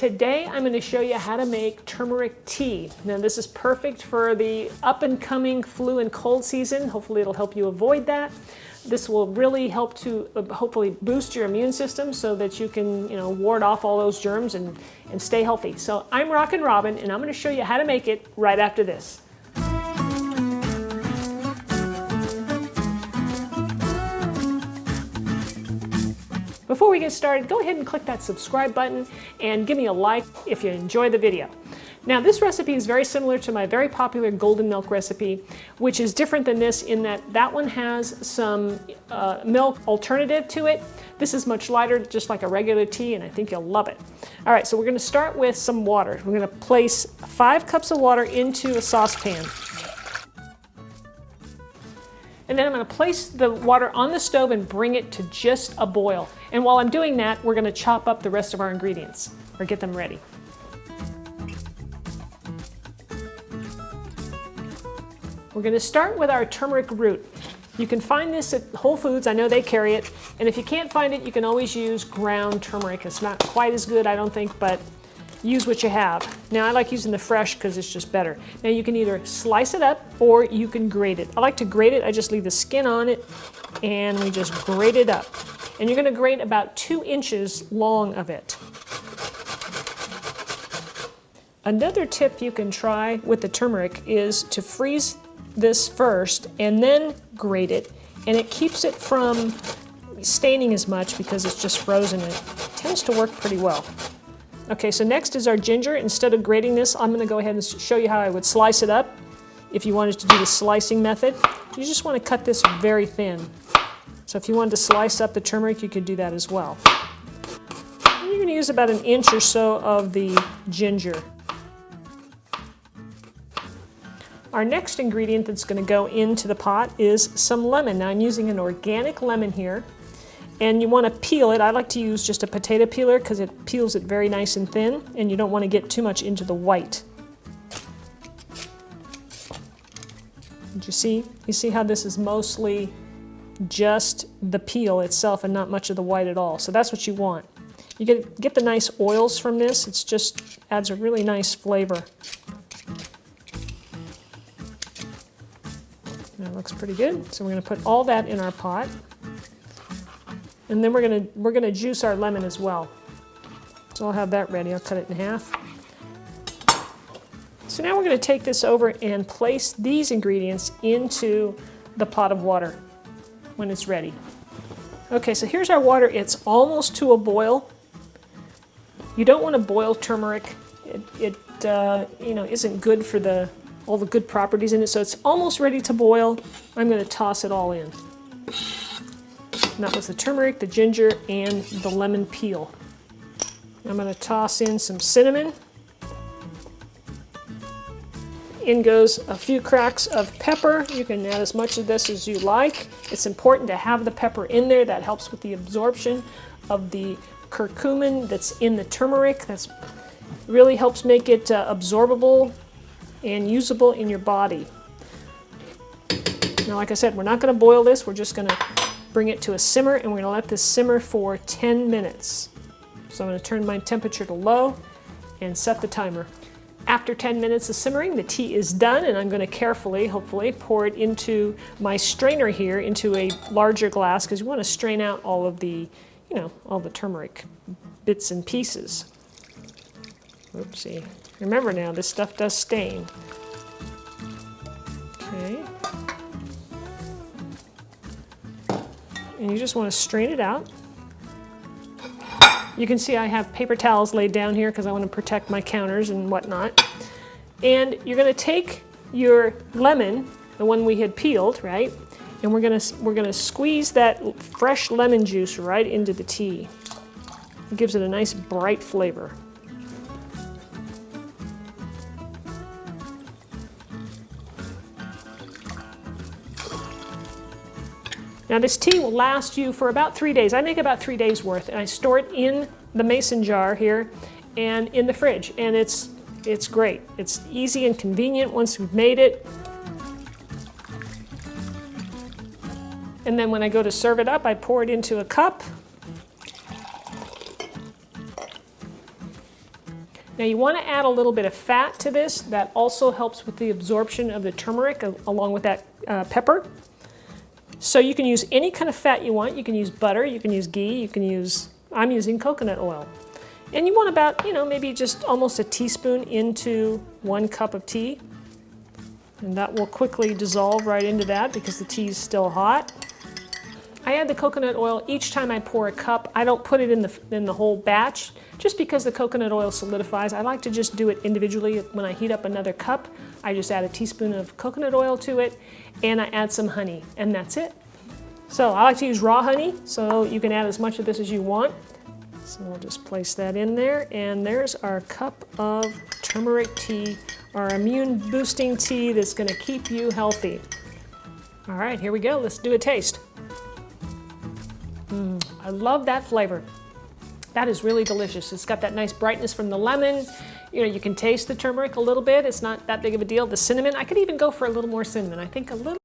Today I'm going to show you how to make turmeric tea. Now this is perfect for the up and coming flu and cold season. Hopefully it'll help you avoid that. This will really help to hopefully boost your immune system so that you can, ward off all those germs and stay healthy. So I'm Rockin' Robin and I'm going to show you how to make it right after this. Before we get started, go ahead and click that subscribe button and give me a like if you enjoy the video. Now this recipe is very similar to my very popular golden milk recipe, which is different than this in that one has some milk alternative to it. This is much lighter, just like a regular tea, and I think you'll love it. All right, so we're going to start with some water. We're going to place 5 cups of water into a saucepan. And then I'm going to place the water on the stove and bring it to just a boil. And while I'm doing that, we're going to chop up the rest of our ingredients, or get them ready. We're going to start with our turmeric root. You can find this at Whole Foods. I know they carry it. And if you can't find it, you can always use ground turmeric. It's not quite as good, I don't think, but use what you have. Now I like using the fresh because it's just better. Now you can either slice it up or you can grate it. I like to grate it. I just leave the skin on it and we just grate it up. And you're going to grate about 2 inches long of it. Another tip you can try with the turmeric is to freeze this first and then grate it, and it keeps it from staining as much because it's just frozen and it tends to work pretty well. Okay, so next is our ginger. Instead of grating this, I'm going to go ahead and show you how I would slice it up. If you wanted to do the slicing method, you just want to cut this very thin. So if you wanted to slice up the turmeric, you could do that as well. And you're going to use about 1 inch or so of the ginger. Our next ingredient that's going to go into the pot is some lemon. Now I'm using an organic lemon here. And you want to peel it. I like to use just a potato peeler because it peels it very nice and thin, and you don't want to get too much into the white. Did you see? You see how this is mostly just the peel itself and not much of the white at all. So that's what you want. You get the nice oils from this. It's just adds a really nice flavor. That looks pretty good. So we're going to put all that in our pot. And then we're gonna juice our lemon as well. So I'll have that ready. I'll cut it in half. So now we're gonna take this over and place these ingredients into the pot of water when it's ready. Okay, so here's our water. It's almost to a boil. You don't want to boil turmeric. It isn't good for all the good properties in it. So it's almost ready to boil. I'm gonna toss it all in. And that was the turmeric, the ginger, and the lemon peel. I'm going to toss in some cinnamon. In goes a few cracks of pepper. You can add as much of this as you like. It's important to have the pepper in there. That helps with the absorption of the curcumin that's in the turmeric. That really helps make it absorbable and usable in your body. Now, like I said, we're not going to boil this. We're just going to bring it to a simmer, and we're going to let this simmer for 10 minutes. So I'm going to turn my temperature to low and set the timer. After 10 minutes of simmering, the tea is done, and I'm going to carefully, hopefully, pour it into my strainer here into a larger glass because you want to strain out all of the, all the turmeric bits and pieces. Oopsie. Remember now, this stuff does stain. Okay. And you just want to strain it out. You can see I have paper towels laid down here because I want to protect my counters and whatnot. And you're going to take your lemon, the one we had peeled, right? And we're going to squeeze that fresh lemon juice right into the tea. It gives it a nice bright flavor. Now this tea will last you for about 3 days. I make about 3 days worth, and I store it in the mason jar here and in the fridge, and it's great. It's easy and convenient once you've made it. And then when I go to serve it up, I pour it into a cup. Now you want to add a little bit of fat to this. That also helps with the absorption of the turmeric along with that pepper. So you can use any kind of fat you want. You can use butter, you can use ghee, you can use, I'm using coconut oil. And you want about, maybe just almost a teaspoon into 1 cup of tea. And that will quickly dissolve right into that because the tea is still hot. I add the coconut oil each time I pour a cup. I don't put it in the whole batch just because the coconut oil solidifies. I like to just do it individually. When I heat up another cup, I just add a teaspoon of coconut oil to it and I add some honey, and that's it. So I like to use raw honey, so you can add as much of this as you want. So we'll just place that in there, and there's our cup of turmeric tea, our immune boosting tea that's going to keep you healthy. All right, here we go. Let's do a taste. I love that flavor. That is really delicious. It's got that nice brightness from the lemon. You can taste the turmeric a little bit. It's not that big of a deal. The cinnamon, I could even go for a little more cinnamon. I think a little